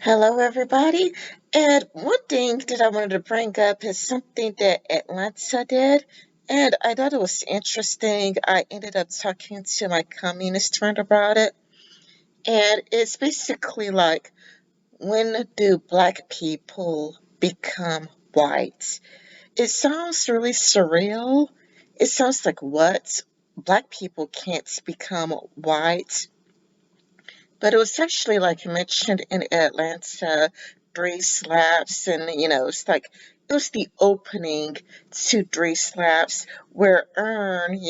Hello, everybody. And one thing that I wanted to bring up is something that Atlanta did. And I thought it was interesting. I ended up talking to my communist friend about it. And it's basically like, when do black people become white? It sounds really surreal. It sounds like what? Black people can't become white. But it was actually like mentioned in Atlanta, Three Slaps, and it's like it was the opening to Three Slaps where Earn,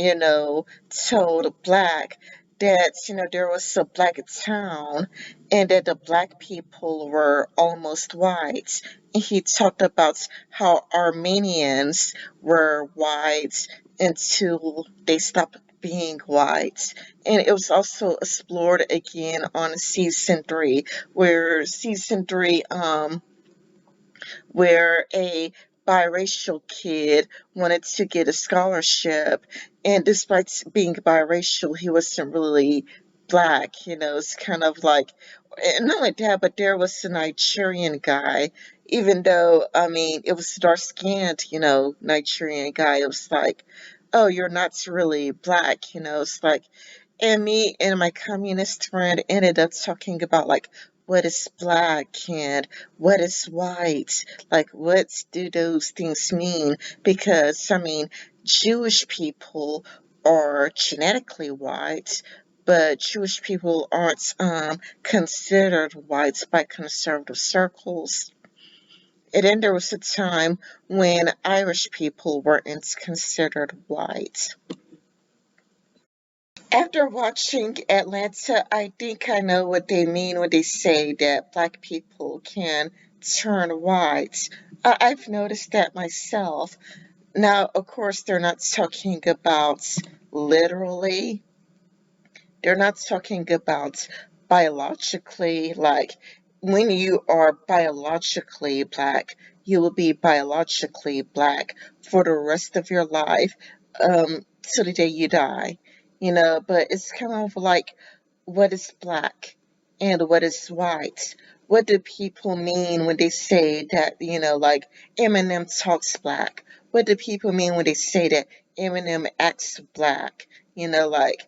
told Black that there was a black town and that the black people were almost white. And he talked about how Armenians were white until they stopped being white. And it was also explored again on season 3, where a biracial kid wanted to get a scholarship, and despite being biracial, he wasn't really black. It's kind of like, and not only that, but there was a Nigerian guy. Even though, I mean, it was dark skinned, Nigerian guy. It was like, oh, you're not really black. It's like, and me and my communist friend ended up talking about like what is black and what is white, like what do those things mean? Because I mean, Jewish people are genetically white, but Jewish people aren't considered white by conservative circles. And then there was a time when Irish people weren't considered white. After watching Atlanta, I think I know what they mean when they say that black people can turn white. I've noticed that myself. Now, of course, they're not talking about literally, they're not talking about biologically, like when you are biologically black, you will be biologically black for the rest of your life, till the day you die. But it's kind of like, what is black and what is white? What do people mean when they say that, like Eminem talks black? What do people mean when they say that Eminem acts black? Like,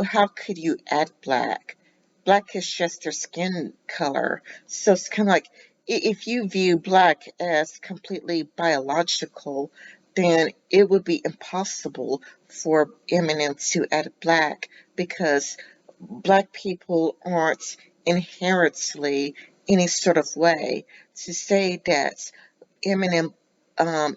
how could you add black? Black is just their skin color. So it's kind of like, if you view black as completely biological, then it would be impossible for Eminem to add black, because black people aren't inherently any sort of way. To say that Eminem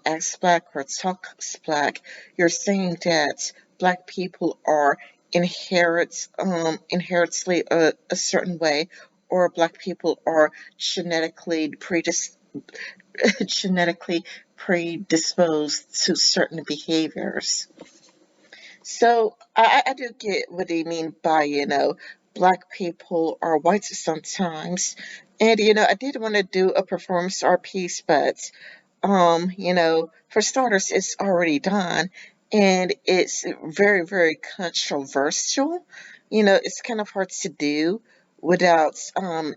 acts black or talks black, you're saying that black people are inherently a certain way, or black people are genetically predisposed to certain behaviors. So I do get what they mean by, black people are white sometimes. And, I did want to do a performance art piece, but, for starters, it's already done. And it's very, very controversial. It's kind of hard to do without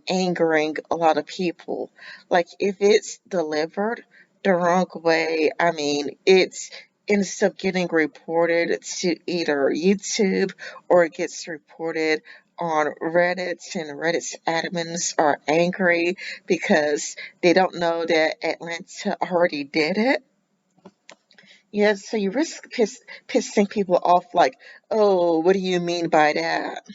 angering a lot of people. Like, if it's delivered the wrong way, I mean, it's ends up getting reported to either YouTube, or it gets reported on Reddit, and Reddit's admins are angry because they don't know that Atlanta already did it. Yeah, so you risk pissing people off like, oh, what do you mean by that?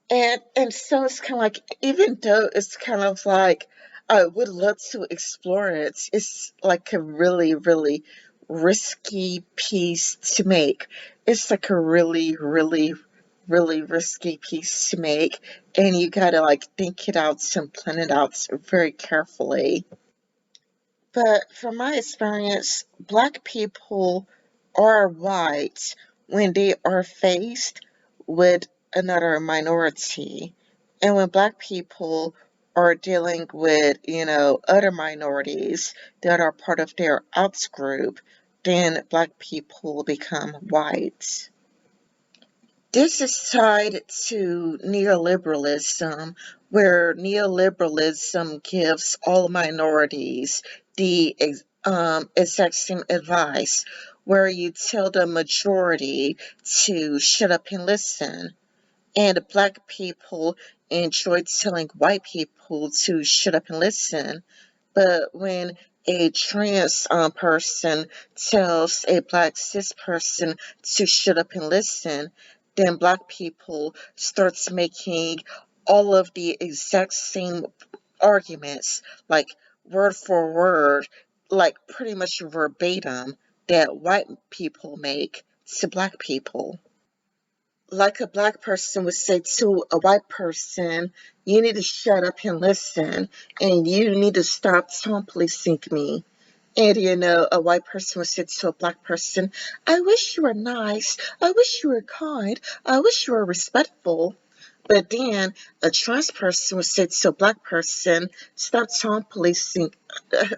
And so it's kind of like, even though it's kind of like I would love to explore it, it's like a really, really risky piece to make. It's like a really, really, really risky piece to make, and you gotta like think it out and plan it out very carefully. But from my experience, black people are white when they are faced with another minority. And when black people are dealing with, other minorities that are part of their outs group, then black people become white. This is tied to neoliberalism, where neoliberalism gives all minorities the exact same advice, where you tell the majority to shut up and listen, and black people enjoy telling white people to shut up and listen. But when a trans person tells a black cis person to shut up and listen, then black people starts making all of the exact same arguments, like word for word, like pretty much verbatim, that white people make to black people. Like a black person would say to a white person, you need to shut up and listen, and you need to stop tone policing me. And a white person would say to a black person, I wish you were nice, I wish you were kind, I wish you were respectful. But then a trans person would say to a black person, stop tone policing.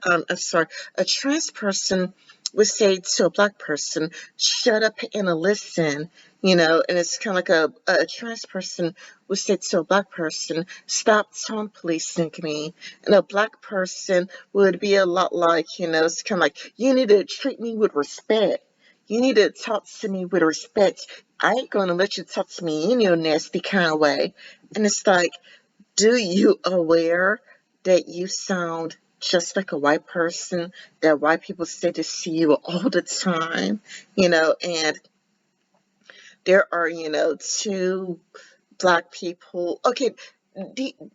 I'm sorry, a trans person would say to a black person, shut up and listen. And it's kind of like a trans person would say to a black person, stop tone policing me. And a black person would be a lot like, it's kind of like, you need to treat me with respect. You need to talk to me with respect. I ain't gonna let you talk to me in your nasty kind of way. And it's like, do you aware that you sound just like a white person, that white people say this to you all the time, and there are, two black people. Okay,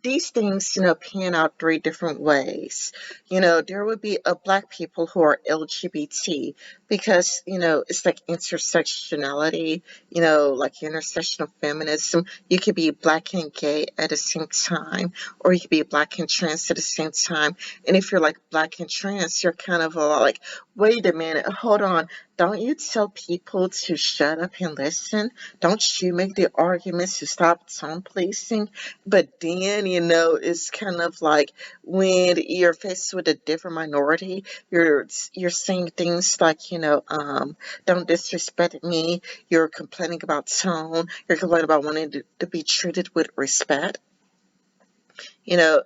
these things, pan out three different ways. There would be a black people who are LGBT because, it's like intersectionality, like intersectional feminism. You could be black and gay at the same time, or you could be black and trans at the same time. And if you're like black and trans, you're kind of like, wait a minute, hold on. Don't you tell people to shut up and listen? Don't you make the arguments to stop tone policing? But then, it's kind of like when you're faced with a different minority, you're saying things like, don't disrespect me. You're complaining about tone. You're complaining about wanting to be treated with respect.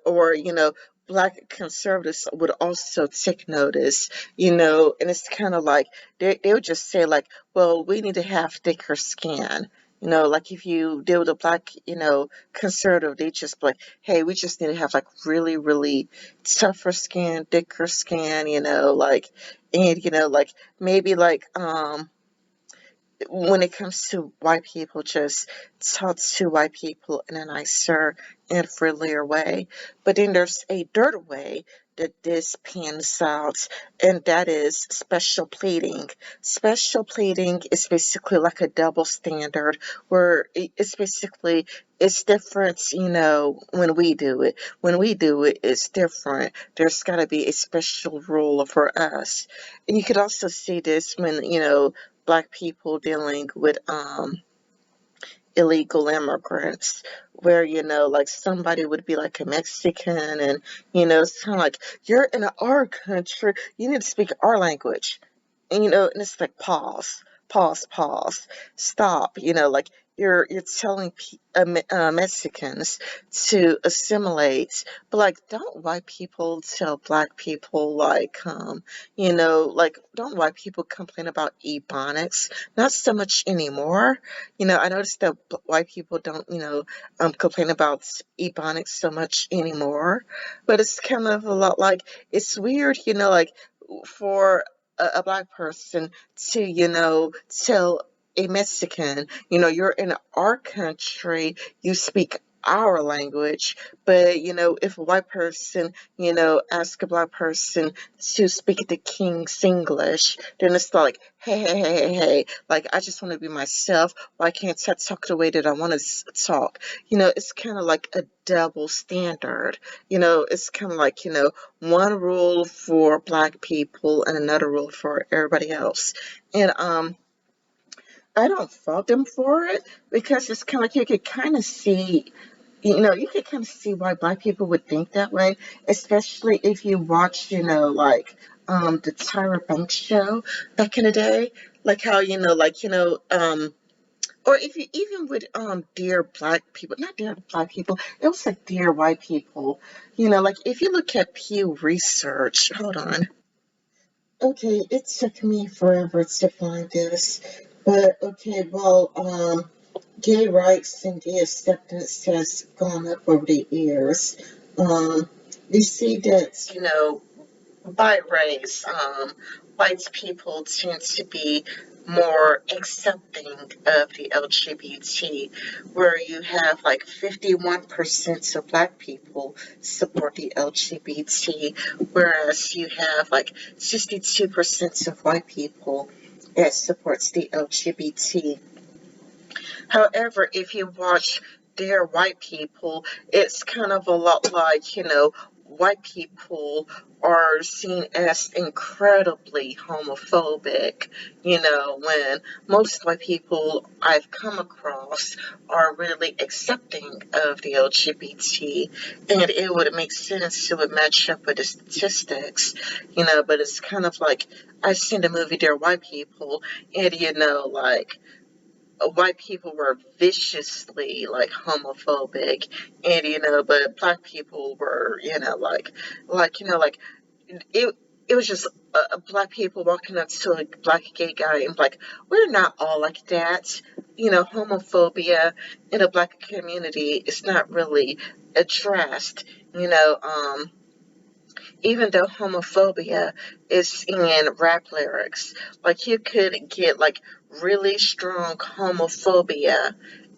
Or, black conservatives would also take notice, and it's kind of like they would just say, like, well, we need to have thicker skin. Like if you deal with a black, conservative, they just be like, hey, we just need to have like really, really tougher skin, thicker skin, like, and, like maybe like, when it comes to white people, just talk to white people in a nicer and friendlier way. But then there's a dirt way that this pans out, and that is special pleading. Special pleading is basically like a double standard, where it's basically it's different, when we do it. When we do it, it's different. There's got to be a special rule for us. And you could also see this when, black people dealing with illegal immigrants, where, like somebody would be like a Mexican, and, it's kind of like, you're in our country, you need to speak our language. And, and it's like, pause, pause, pause, stop, like you're telling Mexicans to assimilate, but like, don't white people tell black people, like, like, don't white people complain about ebonics? Not so much anymore. I noticed that white people don't, complain about ebonics so much anymore, but it's kind of a lot like, it's weird, like, for a black person to, tell a Mexican, you're in our country, you speak our language, but, if a white person, ask a black person to speak the King's English, then it's like, hey, hey, hey, hey, hey, like, I just want to be myself. Why can't I talk the way that I want to talk? It's kind of like a double standard. It's kind of like, one rule for black people and another rule for everybody else. And I don't fault them for it, because it's kind of like you could kind of see, you could kind of see why black people would think that way, especially if you watch, like, the Tyra Banks show back in the day, like how, like, Or if you even with dear black people, not dear black people, it was like dear white people. Like if you look at Pew Research, hold on. Okay, it took me forever to find this. But okay, well, gay rights and gay acceptance has gone up over the years. Um, we see that, by race, white people tend to be more accepting of the LGBT, where you have like 51% of black people support the LGBT, whereas you have like 62% of white people that supports the LGBT. However, if you watch Dear White People, it's kind of a lot like, white people are seen as incredibly homophobic, when most white people I've come across are really accepting of the LGBT, and it would make sense to match up with the statistics, but it's kind of like I've seen the movie Dear White People, and like white people were viciously like homophobic, and but black people were like it it was just black people walking up to a black gay guy and like, we're not all like that. Homophobia in the black community is not really addressed. you know um Even though homophobia is in rap lyrics, like you could get like really strong homophobia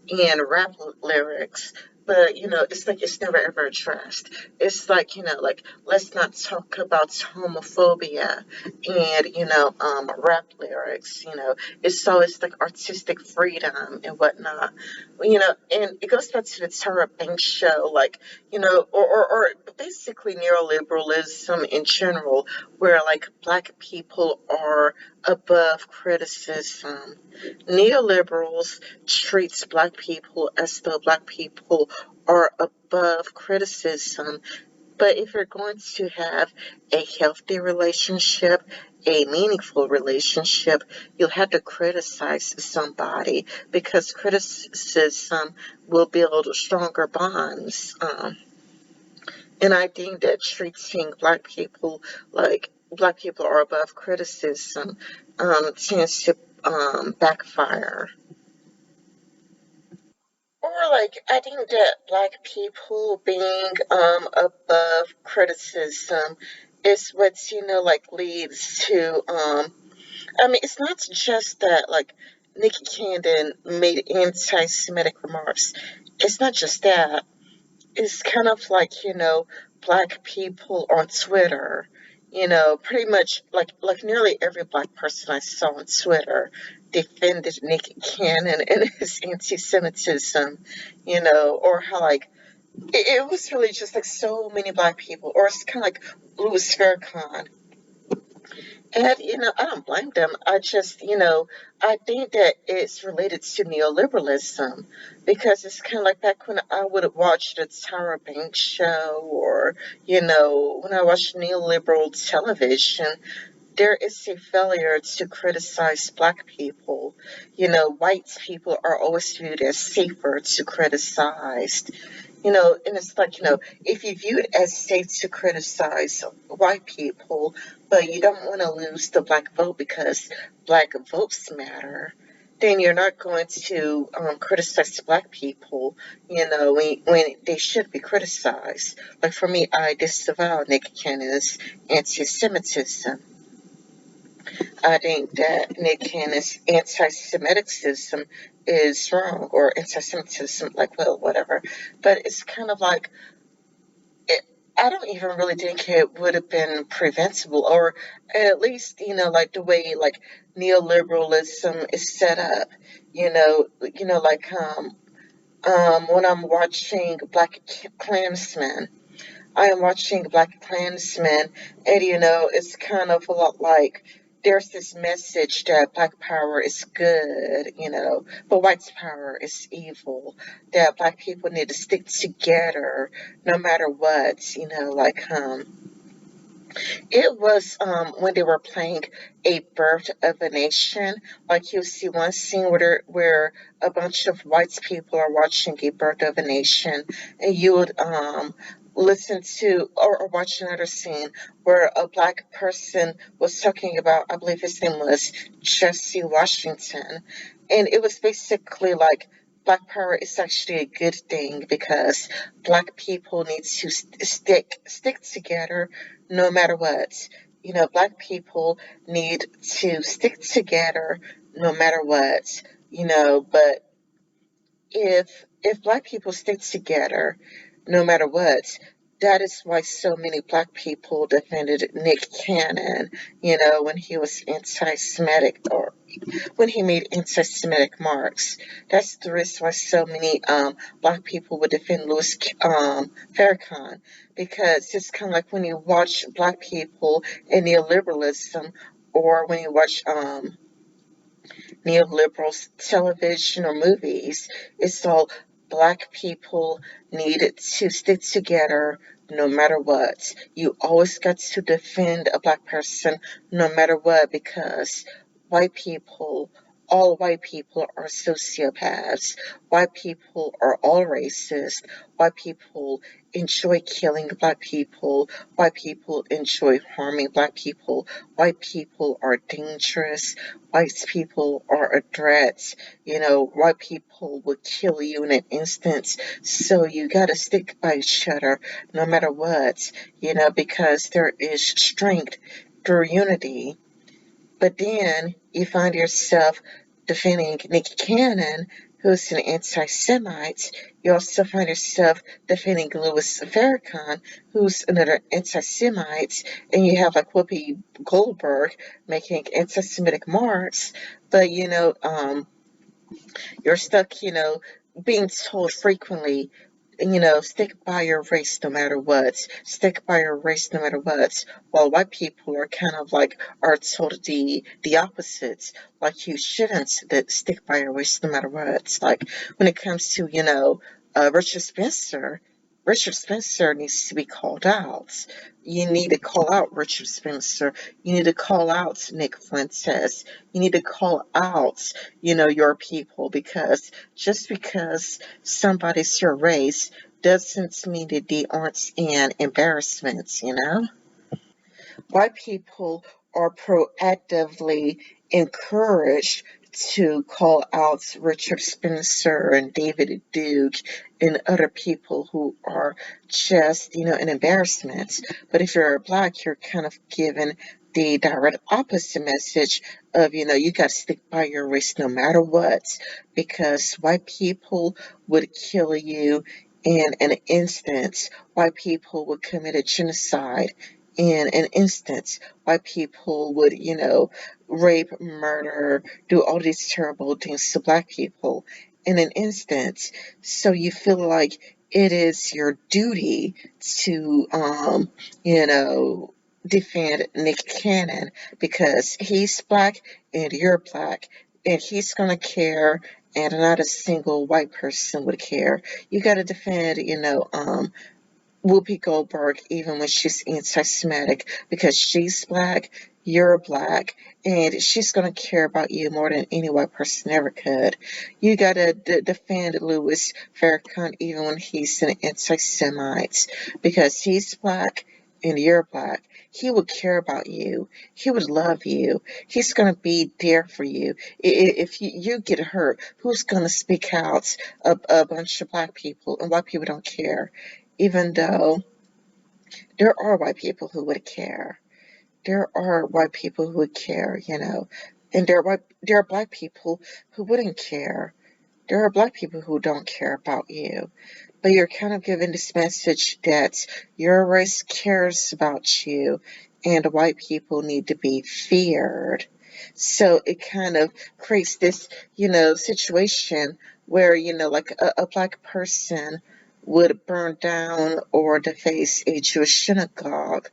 in rap lyrics, but it's like it's never ever addressed. It's like, like, let's not talk about homophobia and rap lyrics. It's always like artistic freedom and whatnot. And it goes back to the Tara Banks show, like, or basically neoliberalism in general, where like black people are above criticism. Neoliberals treats black people as though black people are above criticism. But if you're going to have a healthy relationship, a meaningful relationship, you'll have to criticize somebody, because criticism will build stronger bonds. And I think that treating black people are above criticism tends to backfire. Or like, I think that black people being above criticism is what like leads to I mean, it's not just that like Nikki Cannon made anti-Semitic remarks. It's not just that. It's kind of like, black people on Twitter, pretty much like nearly every black person I saw on Twitter defended Nick Cannon and his anti-Semitism, or how like it was really just like so many black people, or it's kind of like Louis Farrakhan. And, I don't blame them. I just, I think that it's related to neoliberalism, because it's kind of like back when I would have watched the Tyra Banks show, or, when I watched neoliberal television, there is a failure to criticize black people. White people are always viewed as safer to criticize. And it's like, if you view it as safe to criticize white people, but you don't want to lose the black vote because black votes matter, then you're not going to criticize black people, when they should be criticized. Like for me, I disavow Nick Cannon's anti-Semitism. I think that Nick Cannon's anti-Semiticism is wrong, or anti-Semitism, like, well, whatever. But it's kind of like, it, I don't even really think it would have been preventable, or at least, like the way like neoliberalism is set up, like when I'm watching Black Klansman. I am watching Black Klansman, and it's kind of a lot like there's this message that Black power is good, but white power is evil. That Black people need to stick together no matter what, like It was when they were playing A Birth of a Nation. Like you see one scene where a bunch of white people are watching A Birth of a Nation, and you would listen to or watch another scene where a black person was talking about, I believe his name was Jesse Washington, and it was basically like Black power is actually a good thing because black people need to stick together no matter what. You know, black people need to stick together no matter what. You know, but if black people stick together no matter what, that is why so many black people defended Nick Cannon, you know, when he was anti-Semitic or when he made anti-Semitic marks. That's the reason why so many black people would defend Louis Farrakhan, because it's kind of like when you watch black people and neoliberalism, or when you watch neoliberal television or movies, it's all black people needed to stick together no matter what. You always got to defend a black person no matter what, because white people, all white people are sociopaths. White people are all racist. White people enjoy killing black people. White people enjoy harming black people. White people are dangerous. White people are a threat. You know, white people will kill you in an instant. So you gotta stick by each other no matter what, you know, because there is strength through unity. But then you find yourself defending Nikki Cannon, who's an anti Semite. You also find yourself defending Louis Farrakhan, who's another anti Semite. And you have like Whoopi Goldberg making anti Semitic remarks. But, you're stuck, being told frequently, stick by your race no matter what. Stick by your race no matter what. While white people are kind of like are told the opposites. Like you shouldn't stick by your race no matter what. It's like when it comes to, Richard Spencer. Richard Spencer needs to be called out. You need to call out Richard Spencer. You need to call out Nick Fuentes. You need to call out, your people, because just because somebody's your race doesn't mean that they aren't an embarrassment, you know? White people are proactively encouraged to call out Richard Spencer and David Duke and other people who are just, an embarrassment. But if you're black, you're kind of given the direct opposite message of, you got to stick by your race no matter what, because white people would kill you in an instant. White people would commit a genocide in an instance. White people would, rape, murder, do all these terrible things to black people in an instance. So you feel like it is your duty to, defend Nick Cannon because he's black and you're black and he's going to care and not a single white person would care. You got to defend, Whoopi Goldberg, even when she's anti-Semitic, because she's black, you're black, and she's gonna care about you more than any white person ever could. You gotta defend Louis Farrakhan, even when he's an anti-Semite, because he's black and you're black. He would care about you. He would love you. He's gonna be there for you. If you get hurt, who's gonna speak out? A bunch of black people, and white people don't care, even though there are white people who would care. There are white people who would care, and there are black people who wouldn't care. There are black people who don't care about you. But you're kind of given this message that your race cares about you and white people need to be feared. So it kind of creates this, situation where, like a black person would burn down or deface a Jewish synagogue.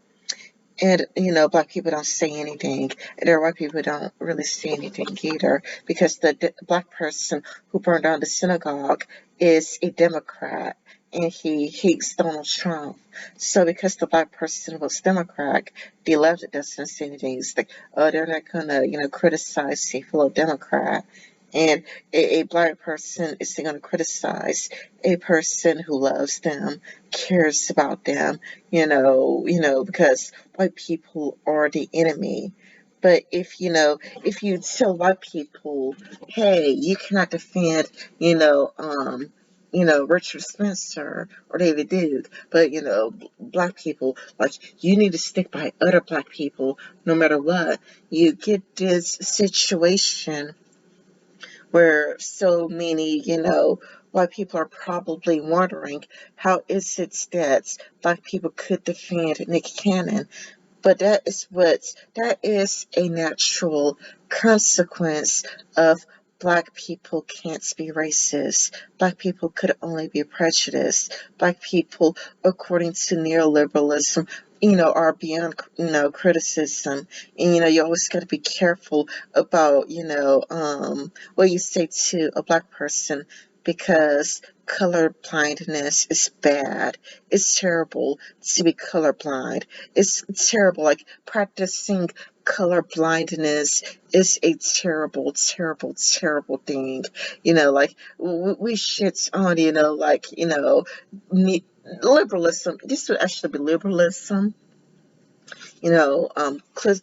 And, black people don't say anything. And there are white people who don't really say anything either because the black person who burned down the synagogue is a Democrat. and he hates Donald Trump. So because the black person was Democrat, the left doesn't say anything. It's like, oh, they're not gonna, criticize a fellow Democrat. And a black person is going to criticize a person who loves them, cares about them, because white people are the enemy. But if you tell white people, hey, you cannot defend, you know, um, Richard Spencer or David Duke, but black people, like, you need to stick by other black people no matter what. You get this situation where so many, white people are probably wondering, how is it that black people could defend Nick Cannon? But that is a natural consequence of black people can't be racist. Black people could only be prejudiced. Black people, according to neoliberalism, are beyond, criticism. And, you always got to be careful about, what you say to a black person, because color blindness is bad. It's terrible to be colorblind. It's terrible. Like, practicing color blindness is a terrible, terrible, terrible thing. Like, we shit on, liberalism. This would actually be liberalism. you know, um, cl-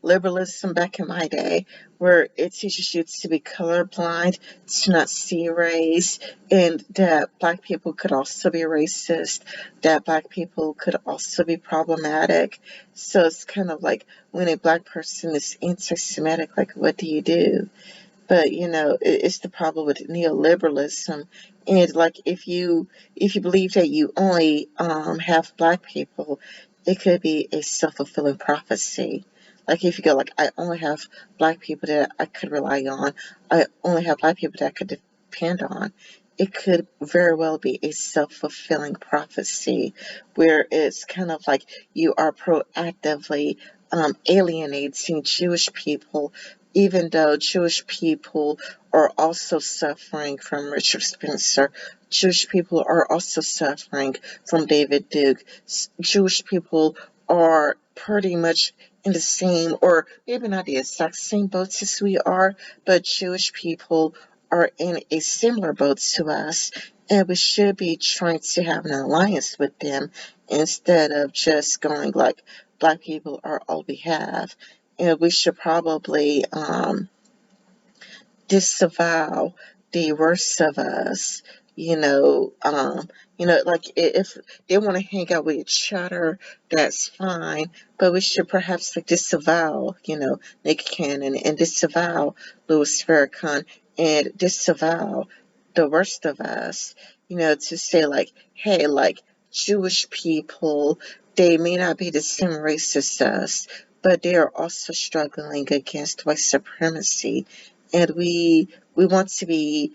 Liberalism back in my day, where it teaches you to be colorblind, to not see race, and that black people could also be racist, that black people could also be problematic. So it's kind of like, when a black person is anti-Semitic, like, what do you do? But it's the problem with neoliberalism. And like, if you believe that you only have black people, it could be a self-fulfilling prophecy. Like, if you go like, I only have black people that I could rely on, I only have black people that I could depend on, it could very well be a self-fulfilling prophecy, where it's kind of like you are proactively alienating Jewish people, even though Jewish people are also suffering from Richard Spencer. Jewish people are also suffering from David Duke. Jewish people are pretty much in the same, or maybe not the exact same boat as we are, but Jewish people are in a similar boat to us, and we should be trying to have an alliance with them, instead of just going like, black people are all we have. And we should probably disavow the worst of us. Like, if they want to hang out with each other, that's fine. But we should perhaps like disavow, Nick Cannon, and disavow Louis Farrakhan, and disavow the worst of us. To say like, hey, like, Jewish people, they may not be the same race as us, but they are also struggling against white supremacy, and we want to be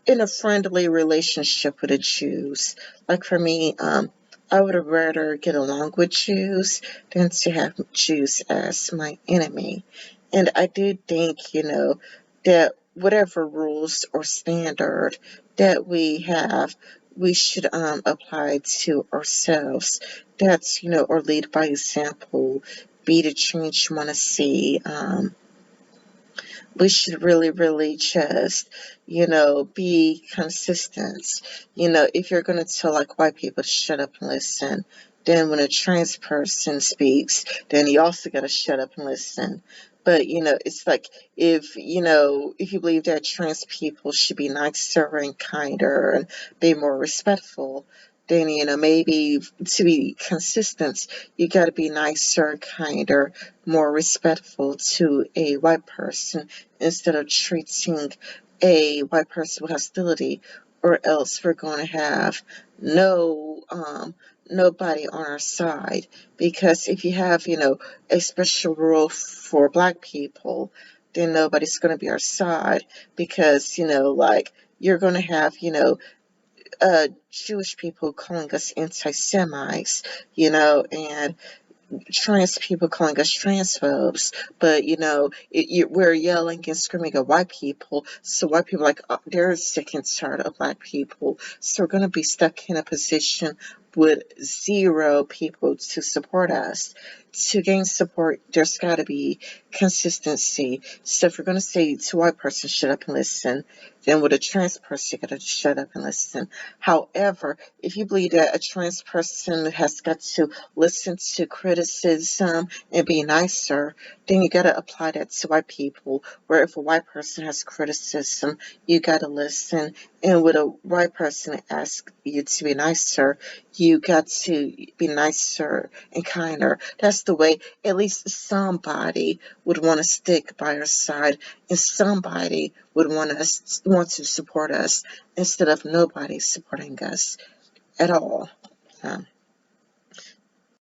in a friendly relationship with the Jews. Like, for me, I would rather get along with Jews than to have Jews as my enemy. And I do think, that whatever rules or standard that we have, we should apply to ourselves. That's, or lead by example, be the change you want to see. We should really, really just, be consistent. If you're going to tell like white people to shut up and listen, then when a trans person speaks, then you also got to shut up and listen. But it's like, if you believe that trans people should be nicer and kinder and be more respectful, then maybe to be consistent, you got to be nicer, kinder, more respectful to a white person, instead of treating a white person with hostility, or else we're going to have nobody on our side. Because if you have, a special rule for black people, then nobody's going to be our side, because, like, you're going to have, Jewish people calling us anti-Semites, and trans people calling us transphobes, but we're yelling and screaming at white people. So white people are like, oh, they're sick and tired of black people. So we're going to be stuck in a position with zero people to support us. To gain support, there's got to be consistency. So if you're going to say to a white person, shut up and listen, then with a trans person, you got to shut up and listen. However, if you believe that a trans person has got to listen to criticism and be nicer, then you got to apply that to white people. Where if a white person has criticism, you got to listen. And when a white person asks you to be nicer, you got to be nicer and kinder. That's the way at least somebody would want to stick by our side, and somebody would want to support us instead of nobody supporting us at all.